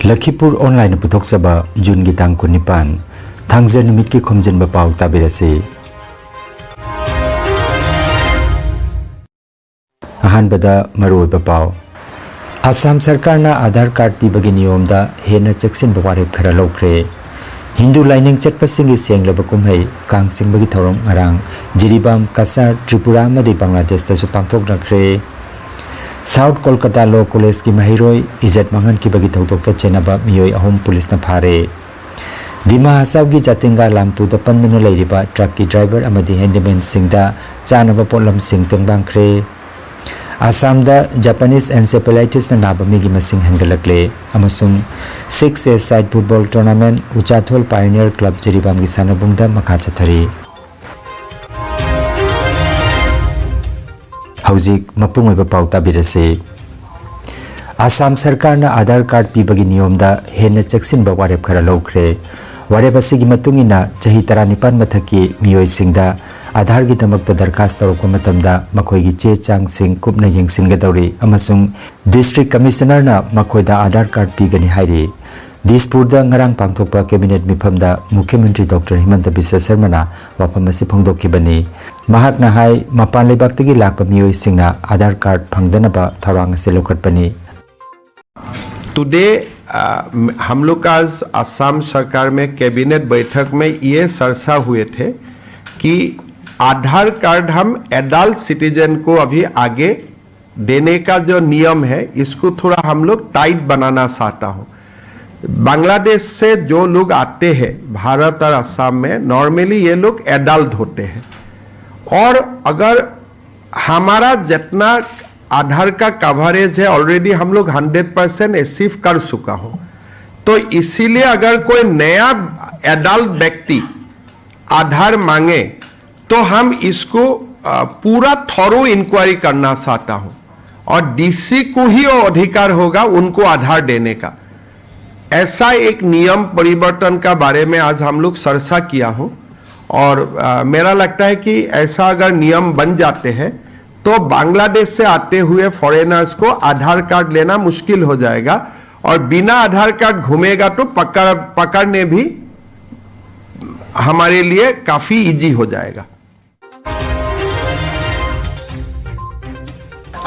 Lakhipur online puthok saba June gi tang kunipan thangje numit ki Khomjinba Pao tabirase ahanbada maroi Pao Assam Sarkar na Aadhar card pibagi niyom da hena cheksin bawarep khara lokre Hindu lining chatpasingi senglaba kumhei kangsing bagi thorong ngarang Jiribam Kasar Tripura amadi Bangladesh ta su pangthok rakre South Kolkata Law College ki mahiroi Izat Mangan ki bagi thoktok ta chenaba miyoi ahom police na phare Dima Hasaw gi Jatinga Lampu da pandana leiriba truck ki driver amadi handyman singda chanaba polam sing tengbangkre Assam da Japanese encephalitis na nabami gi masing hangalakle amasung 6A side football tournament Uchathol Pioneer Club Jiribam gi sanabungda makha chathari Hauzik mapung oiba pau tabirase Assam Sarkar na Aadhar card pibagi niyom da hena cheksin ba warep khara lokre warep asigi matungina chahi 19 mathaki miyoi singda Aadhar gi damakta darkhas tawrokpa matamda makhoi gi che chang sing kupna yengsingadori amasung district commissioner na makhoida Aadhar card pigani hairi Dispurda ngarang pangthokpa cabinet mifamda Mukhyamantri Dr. Himanta Biswa Sarma na wafam asi phongdokhibani mahak na hai mapan lebaktagi lakpa miyoi singna Aadhar card phangdanaba thawang ase lokatpani Today हम लोग आज असम सरकार में cabinet बैठक में ये चर्चा हुए थे कि आधार कार्ड हम एडल्ट सिटीजन को अभी आगे देने का जो नियम है इसको थोड़ा हम लोग टाइट बनाना चाहता हूं बांग्लादेश से जो लोग आते हैं भारत और असम में नॉर्मली ये लोग एडल्ट होते हैं और अगर हमारा जितना आधार का कवरेज है ऑलरेडी हम लोग 100% अचीव कर चुका हो तो इसीलिए अगर कोई नया एडल्ट व्यक्ति आधार मांगे तो हम इसको पूरा थॉरो इंक्वायरी करना चाहता हूं और डीसी को ही अधिकार होगा उनको आधार देने का ऐसा एक नियम परिवर्तन का बारे में आज हम लोग चर्चा किया हो और मेरा लगता है कि ऐसा अगर नियम बन जाते हैं तो बांग्लादेश से आते हुए फॉरेनर्स को आधार कार्ड लेना मुश्किल हो जाएगा और बिना आधार कार्ड घूमेगा तो पकड़ने भी हमारे लिए काफी इजी हो जाएगा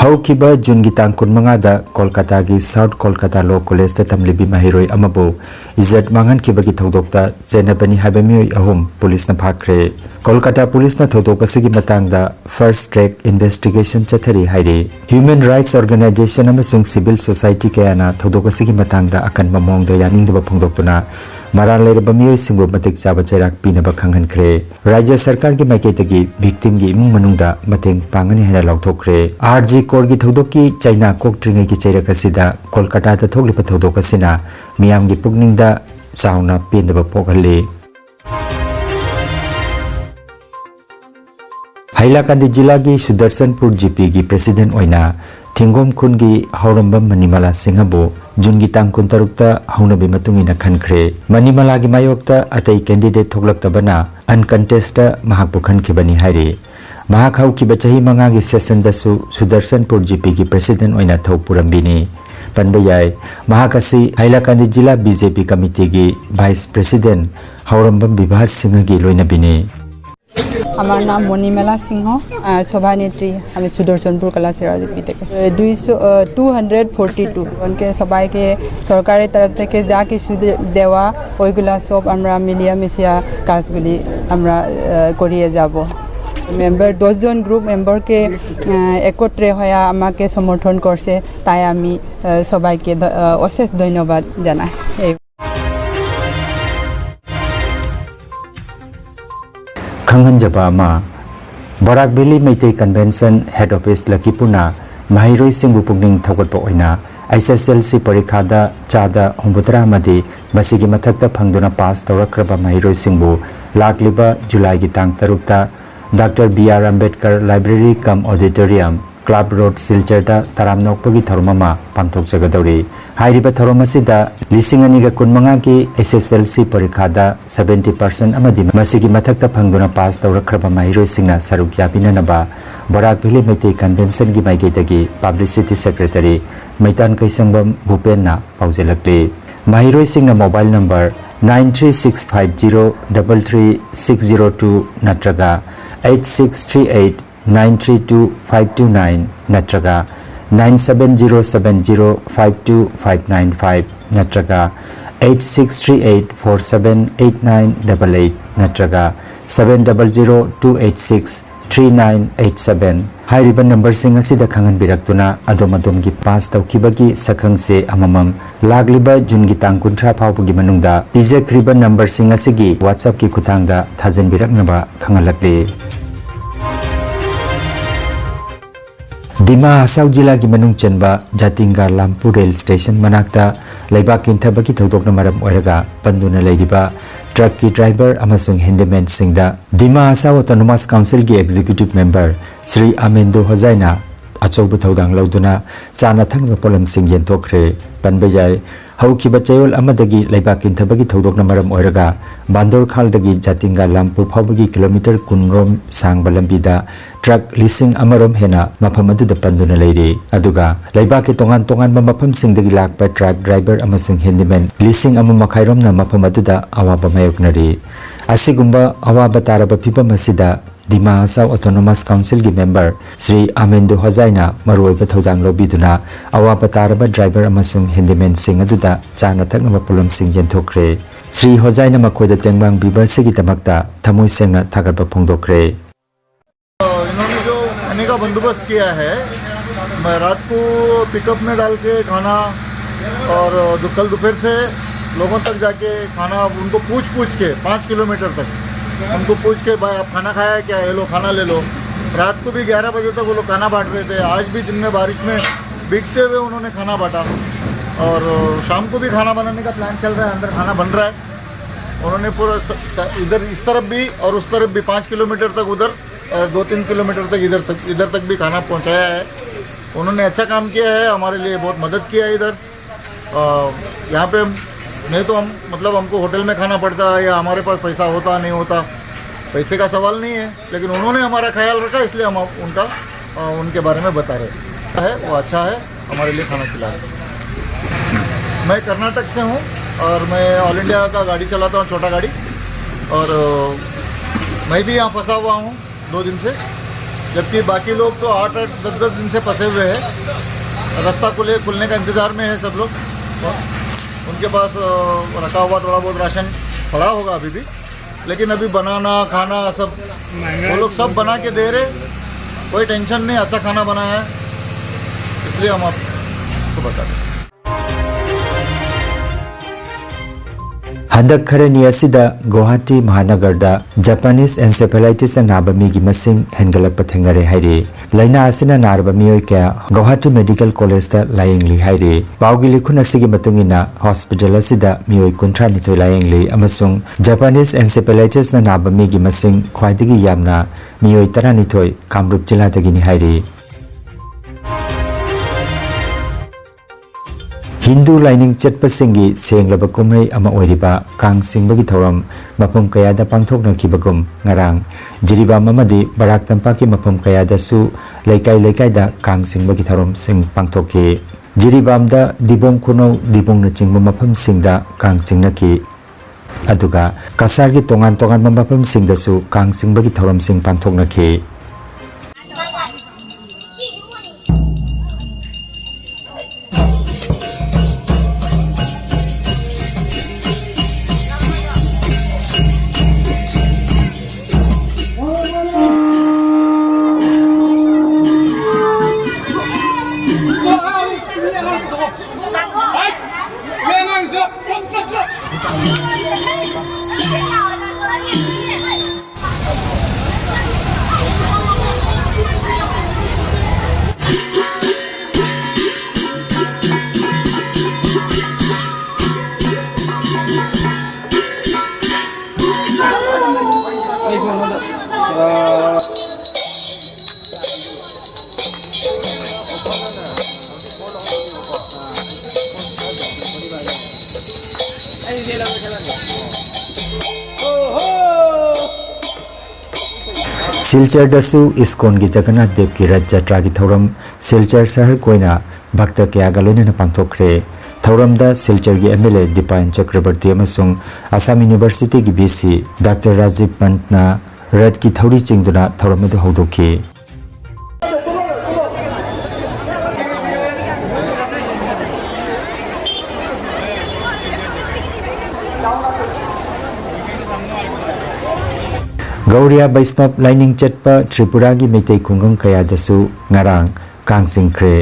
Haukiba June gi tang kunmanga da Kolkata gi South Kolkata Law College ta tamlibi mahiroi amabo Izat Mangan ki bagi thodokta chenabani habamioi ahum police na phakre Kolkata police na thodok asigi matang da first track investigation chathari haire Human Rights Organization amasung civil society kayana thodok asigi matang da akan mamong da yaning da phongdoktuna Maran lerba miyoi singbo matik chaba chairak pinaba khanghankre Rajya Sarkar gi maiketagi victim gi imung manungda mateng pangani hena lauthokre RG Kor gi thodoki China koktringai gi chairak asida Kolkata da thoglipa thodok asina miyam gi pukningda chauna pendaba pokhalle Hailakandi jila gi Sudarshanpur GP gi president oina Thingom khun gi haurambam Manimala Singhabo June gi tang kun tarukta haunabi matungina khankhre Manimala gi mayokta atai candidate thoklaktabana uncontested mahakpu khankhibani haire mahak haukiba chahi manga gi session dasu Sudarshanpur GP gi president oina thopurambini panbayai mahakasi Hailakandi jila BJP committee gi vice president haurambam Bibhas Singh gi loinabini हमारा नाम मणिमेला सिंह सभानेत्री हमें सुदर्शनपुर कला सेराजीपी थे 242 उनके सबाई के सरकारी तरफ से जाके देवा ओइगुला सब हमरा मिलिया मिसिया काजगुली हमरा करिए जाबो मेम्बर 10 जन ग्रुप मेम्बर के एकत्रे होया आमाके समर्थन करছে তাই আমি সবাইকে অশেষ ধন্যবাদ জানাই Khanghanjaba ma Barak Valley Meitei Convention Head Office Lakhipur na mahiroi singbu pugning thawatpa oina SSLC parikha da chada 9 amadi masigi mathakta phangduna pass tawrakraba mahiroi singbu lakliba July gi tang 3 ta Dr. B.R. Ambedkar Library cum Auditorium Club Road Silcherta taramnokpagi tharumama pangthok jagadori hairiba tharumasida lisingani ga kunmanga ki SSLC parikha da 70% amadi masigi mathakta phangduna pass tawrakraba mahiroi singna saruk yapina naba Barak Valley Meitei Convention gi maigedagi Publicity Secretary Maitan Kaisangbam Bhupen na paujelakle Mahiroi mobile number 93650333602 natraga 8638932529 natraga 9707052595 natraga 8638478988 natraga 7002863987 हाइरिबा number सिंग असिदा खंगन बिरक्तुना अदोम अदोम की पास तौखिबगी सखंग से अममम लागलिबा जुन की तांग कुंथ्रा फावबगी मनुंगदा पिजखरिबा number सिंग असिगी WhatsApp की खुतांगदा थाजन बिरकनबा खंगलकले दिमा हसाउ जिला की मनुंग चनबा Jatinga Lampur rail station मनाक्ता लेबा किंथबगी थौदोकना मरम ओरगा पंदुना लेरिबा ट्रक की ड्राइवर अमसुंग हैंडमैन सिंगदा दिमा हसाउ ऑटोनोमस काउंसिल की एग्जीक्यूटिव मेंबर श्री आमेंदो हजाइना अचौब थौदांग लौदुना चाना थंगबा पोलम सिंग येंथोखरे पनबा याय हौखिबा चयोल अमदगी लेबा किंथबगी थौदोकना मरम ओरगा बांदोर खालदगी जातिंगा लामपुर फावबगी किलोमीटर 10 रोम सांगबा लंबीदा ट्रक लिसिंग अमरोम हेना मफम अदुदा पंदुना लेरे अदुगा लेबा के तोंगान तोंगान मफम सिंगदगी लाकपा ट्रक ड्राइवर अमसुंग हैंडमैन लिसिंग अम मखाइरोमना मफम अदुदा अवाबा मायोकनरे असिगुंबा अवाबा तारबा फिबम असिदा दिमा हसाउ ऑटोनोमस काउंसिल की मेंबर श्री आमेंदो हजाइना मरोइबा थौदांग लौबीदुना अवाबा तारबा ड्राइवर अमसुंग हैंडमैन सिंग अदुदा चाना थकनबा पोलम सिंग येंथोखरे श्री हजाइना मखोइदा तेंगबांग बिबासिगी तमक्ता थमोइ सेंगना थागरबा फोंदोखरे इन्होंने जो खाने का बंदोबस्त किया है मैं रात को पिकअप में डाल के खाना और कल दोपहर से लोगों तक जाके खाना उनको पूछ के 5 किलोमीटर तक उनको पूछ के भाई आप खाना खाया है क्या, ये लो खाना ले लो। रात को भी 11 बजे तक वो लोग खाना बांट रहे थे। आज भी दिन में बारिश में भीगते हुए उन्होंने खाना बांटा और शाम को भी खाना बनाने का प्लान चल रहा है, अंदर खाना बन रहा है। उन्होंने पूरा इधर इस तरफ भी और उस तरफ भी 5 किलोमीटर तक उधर 2-3 किलोमीटर तक इधर तक भी खाना पहुंचाया है। उन्होंने अच्छा काम किया है, हमारे लिए बहुत मदद किया है। इधर यहाँ पे नहीं तो हम मतलब हमको होटल में खाना पड़ता है या हमारे पास पैसा होता नहीं होता, पैसे का सवाल नहीं है, लेकिन उन्होंने हमारा ख्याल रखा इसलिए हम उनके बारे में बता रहे हैं। वो अच्छा है, हमारे लिए खाना खिला है। मैं कर्नाटक से हूँ और मैं ऑल इंडिया का गाड़ी चलाता हूँ, छोटा गाड़ी, और मैं भी यहाँ फंसा हुआ हूँ 2 दिन से, जबकि बाकी लोग तो 8-10 दिन से फंसे हुए हैं। रास्ता खुलने का इंतज़ार में है सब लोग। उनके पास रखा हुआ थोड़ा बहुत राशन पड़ा होगा अभी भी, लेकिन अभी बनाना खाना सब वो लोग सब बना के दे रहे, कोई टेंशन नहीं, अच्छा खाना बनाया है, इसलिए हम आपको बता दें। हंदक खरनी असिदा गुवाहाटी महानगरदा जापानीज एन्सेफेलाइटिस नाबा मिगी मसिंग हेनगलकपा थेंगरे हाइरे लाइना असिना नारबा मियोय क्या गुवाहाटी मेडिकल कॉलेज दा लायंगली हाइरे पाउगी लिखुन असिगी मतुंगिना हॉस्पिटल असिदा मियोय 12 लायंगली अमसुंग जापानीज एन्सेफेलाइटिस नाबा मिगी मसिंग ख्वाइदगी यामना मियोय 12 कामरूप जिल्लादगिनि हाइरे हिंदू लाइनिंग चटपसिंगी सेंगलबा कुमई अमा ओरिबा कांग सिंगबगी थौरम मफम कयादा पांथोकनखिबगुम ngarang जिरिबाम अमदि बराक तंपाक की मफम कयादासु लेकाई-लेकाइदा कांग सिंगबगी थौरम सिंग पांथोके जिरिबामदा दिबोंग खुनौ दिबोंग नचिंग मफम सिंगदा कांग सिंगनकी अदुगा कसार की तोंगान मफम सिंगदासु कांग सिंगबगी थौरम सिंग पांथोकनखि सिलचर दसु इस्कॉन की जगन्नाथ देव की रथ यात्रा की थौरम सिलचर शहर कोइना भक्त कयागा लोइना पांथोखरे थौरमदा सिलचर की MLA दीपायन चक्रवर्ती अमसुंग असम यूनिवर्सिटी की BC डॉक्टर राजीव पंतना रथ की थौरी चिंगदुना थौरम अदु हौदोखी गौरिया वैष्णव लाइनिंग चटपा त्रिपुरा की मेतई खुंगंग कयादसु ngarang कांगसिंख्रे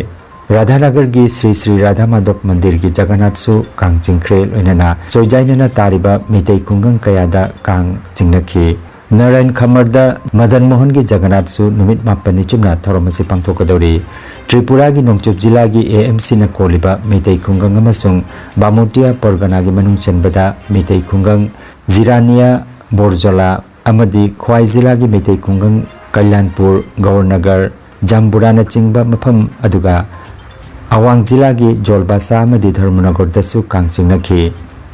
राधानगर की श्री श्री राधा माधव मंदिर की जगन्नाथसु कांगचिंख्रे लोइनना सोजाइनना तारिबा मेतई खुंगंग कयादा कांगचिंगनखी नारायण खमरदा मदन मोहन की जगन्नाथसु नुमित मापनि चुमना थौरमसि पांथोकदौरी त्रिपुरा की नोंगचुप जिला की AMC न कोलिबा मेतई खुंगंग अमसुंग बामोटिया परगना की मनुंग चनबदा मेतई खुंगंग जिरानिया बोरजोला अमदी ख्वाई जिला की मेतई खुंगंग कल्याणपुर गौरनगर जाम्बुराना चिंबा मफम अदुगा अवांग जिला की जोलबासा अमदी धर्मनगर दसु कांगचिंगनखी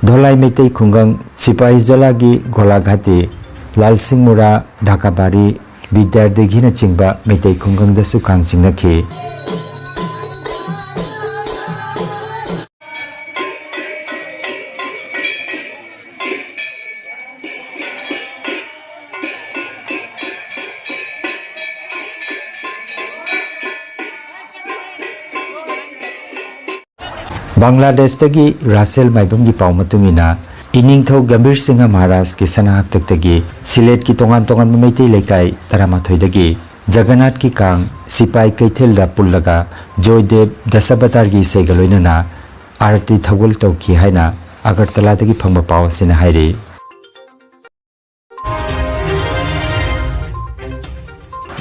धोलाई मेतई खुंगंग सिपाही जिला की गोलाघाटी लालसिंगमुरा ढाकाबारी विद्यार्थी न चिंबा मेतई खुंगंग दसु कांगचिंगनखी बांग्लादेश तगी रासेल माइबम की पाव मतुंगिना इनिंगथौ गंभीर सिंह महाराज की सनाहक तकतगी सिलेट की तोंगान तोंगान मैतई लेकाई तरामाथोइदगी जगन्नाथ की कांग सिपाई कैथेलदा पुल्लगा जयदेव दशावतार की सेगलोइनना आरती थगुल तौकी हाइना अगरतलादगी फंगबा पाव सिना हाइरे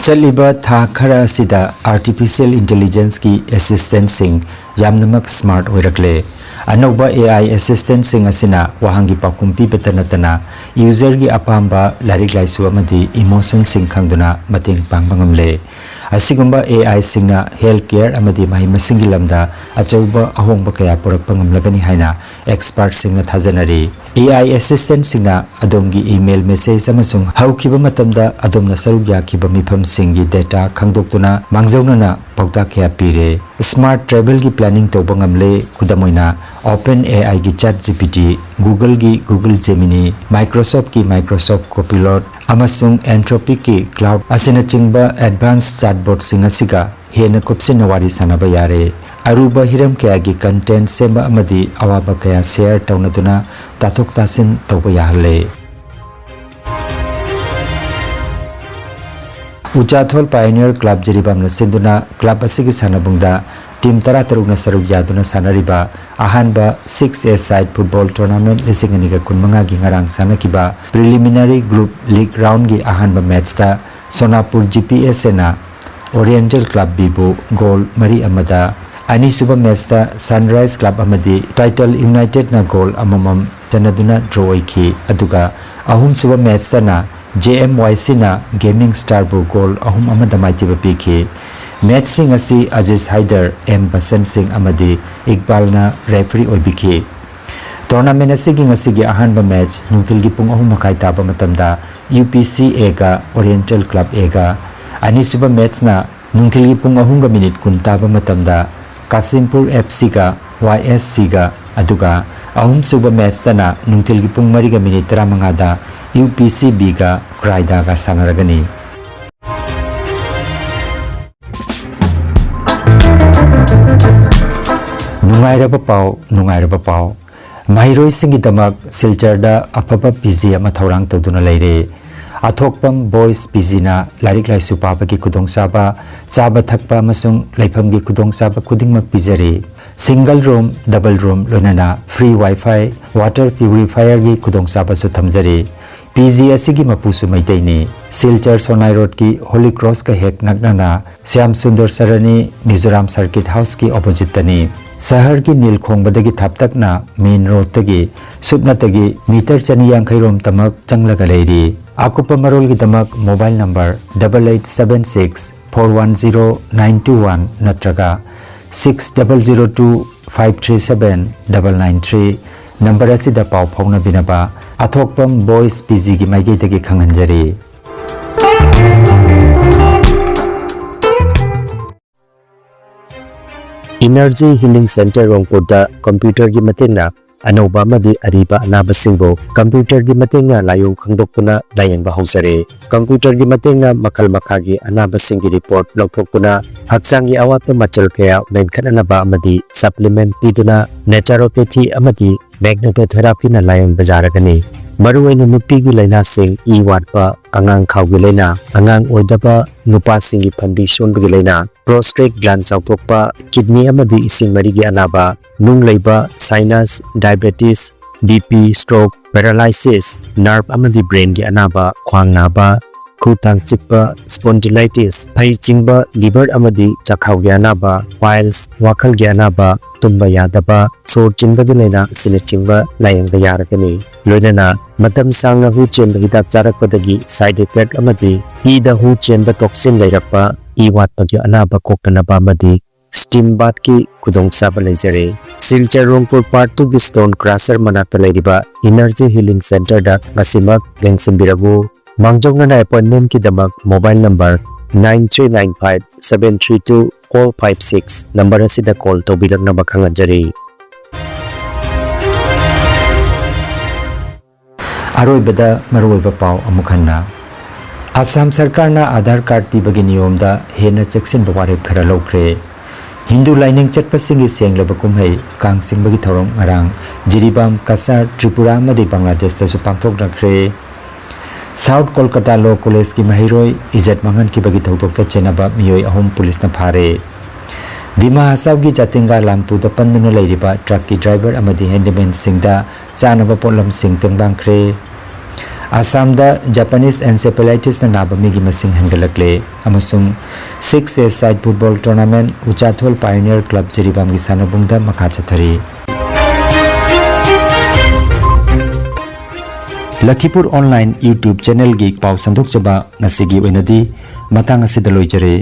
चलिबा था खरा सिदा आर्टिफिशियल इंटेलिजेंस की असिस्टेंट सिंह यामनमक स्मार्ट होइरकले अनौबा AI असिस्टेंट सिंह असिना वहांगी पाकुम पीबता नतना यूजर की अपाम्बा लारिक लाइसु अमदी इमोशन सिंह खंगदुना मतेंग पांगबा ngamle असिगुम्बा AI सिंगना हेल्थ केयर अमदी माहि मसिंगी लमदा अचौबा अहोंबा कया पुरकपा ngamlagani हाइना एक्सपर्ट सिंगना थाजनरी AI असिस्टेंट सिंगना अदोमगी ईमेल मैसेज अमसुंग हौखिबा मतमदा अदोमना सरुक याखिबा मिफम सिंगी डेटा खंगदोक्तुना मांगजौनना पौता कया पीरे स्मार्ट ट्रैवल की प्लानिंग तौबा ngamle खुदमोइना ओपन AI की चैट GPT गूगल की गूगल जेमिनी माइक्रोसॉफ्ट की माइक्रोसॉफ्ट कोपिलोट अमसुंग एंट्रोपिक की क्लाउड असिनचिंबा एडवांस चैटबॉट सिंग असिगा हेन कुपसिन वारी सानबा यारे अरुबा हिरम कया की कंटेंट सेंबा अमदी अवाबा कया शेयर तौनदुना ताथोक तासिन तौबा याहले उचाथोल पायनियर क्लब जरिबामना सिंदुना क्लब असिगी सानबुंगदा टीम तरा तरुगना सरुक यादुना सानरिबा अहानबा 6A साइड फुटबॉल टूर्नामेंट लिसिंगनिगा कुनमंगा की ngarang सानकिबा प्रिलिमिनरी ग्रुप लीग राउंड की अहानबा मैचता सोनापुर GPS सेना ओरिएंटल क्लब बीबो गोल मरी अमदा अनिसुबा मैचता सनराइज क्लब अमदी टाइटल यूनाइटेड ना गोल अममम चनदुना ड्रॉ ओइखी अदुगा अहुमसुबा मैचता JMYC ना गेमिंग स्टार बु गोल अहुम अमदा माइतिबा पीखी मैच सिंग असी अजीज हाइदर M बसन सिंह अमदी इकबाल ना रेफरी ओइबिखी टूर्नामेंट असिगी अहानबा मैच नुंतिल की पुंग अहुम मखाई ताबा मतमदा UPC A का ओरिएंटल क्लब A का अनिसुबा मैच ना नुंतिल की पुंग अहुम मिनट कुन ताबा मतमदा कासिमपुर FC का YSC का अदुगा अहुम सुबा मैच तना नुंतिल की पुंग मरी मिनट 35 दा UPC B का क्राइदा का सानरगनी नुंगाइरबा पाव माहिरोई सिंगी दमक सिलचरदा अफबा PG अमा थौरांग तौदुना लेरे अथोकपम बॉयज PG ना लारिक लाइसु पाबा की खुदोंसाबा चाबा थकपा अमसुंग लाइफम की खुदोंसाबा खुदिंगमक पिजरे सिंगल रूम डबल रूम लोनना फ्री वाईफाई वाटर प्यूरिफायर की खुदोंसाबा सु थमजरे PG असिगी मपुसु मैतैनी सिलचर सोनाई रोड की होली क्रॉस का हेक नगना श्याम सुंदर सरनी मिजोराम सर्किट हाउस की ऑपोजिट तनी शहर की नीलखोंगबदगी थापतकना मेन रोड तगी सुपनतगी मीटर चनी यांखैरोम तमक चंगलगा लेरी आकुपा मरोल की दमक मोबाइल नंबर 8876 410 921 नत्रगा 6002 537 993 नंबर असिदा पाव फाउना बिनबा अथोकपम बॉयज PG की माइगे तगी खंगंजरी Energy Healing Center Rongpurda computer gi matingna anauba amadi ariba anabasingbo computer gi matingna layong khangdokpuna layengba hausare computer gi matingna makal makhagi anabasinggi report lawthokpuna haksangi awatpa machal kaya menkhana amadi supplement piduna naturopathy amadi magnetotherapy na layeng bajaragani maruwaina nupigi laina sing I watpa angang khawgi laina angang oidaba nupa singi phambi sonbagi laina prostate gland chawthokpa kidney amadi ising marigi anaba nung leiba sinus diabetes BP stroke paralysis nerve amadi brain gi anaba khwang naba khutang chikpa spondylitis phai chingba liver amadi chakhau gi anaba piles wakhal gi anaba tumba yadaba sor chinba gi laina sine chingba layang ga yaragani loinana matam sangna hu chenba hidak charakpadagi side effect amadi ida hu chenba toxin leirakpa I watpa gi anaba koktanaba amadi steam bath ki kudong saba leizare Silchar Rongpur Part 2 gi stone crusher manakta leiriba Energy Healing Center da ngasimak lengsimbirabu mangjongna appointment ki damak mobile number 9395732456 number asida call tobirakna bakhanganjari अरोइबदा मरुइबा पाव अमुखन्ना असम सरकारना आधार card पीबगी नियमदा हेना चेक्सिन बवारेब खरा लौख्रे हिंदू लाइनिंग चटपसिंगी सेंगलब कुमहै कांगसिंबगी थौरम अरांग जिरिबाम कसार त्रिपुरा मदि बांग्लादेश तसु पांथोक रखरे साउथ कोलकाता लॉ कॉलेज की महिरोय इज्जत मंगन की बगी थौतोक चेनाबा मियोय अहोम पुलिस न फारे दिमा हसाव की जातिंगा लामपु द पंदन लेरिबा ट्रक की ड्राइवर अमदी हैंडमैन सिंगदा चानबा पोलम सिंग तेंबांख्रे आसाम दा जापानीज एन्सेफेलाइटिस न नाबमी की मसिंग हंगलकले अमसुंग 6A side football tournament Uchathol pioneer club Jiribam की सानबुंगदा मखा चथरी लखीपुर ऑनलाइन यूट्यूब चैनल की पाव संदोक जबा नसिगी वनदी मतंग असिद लोइजरे।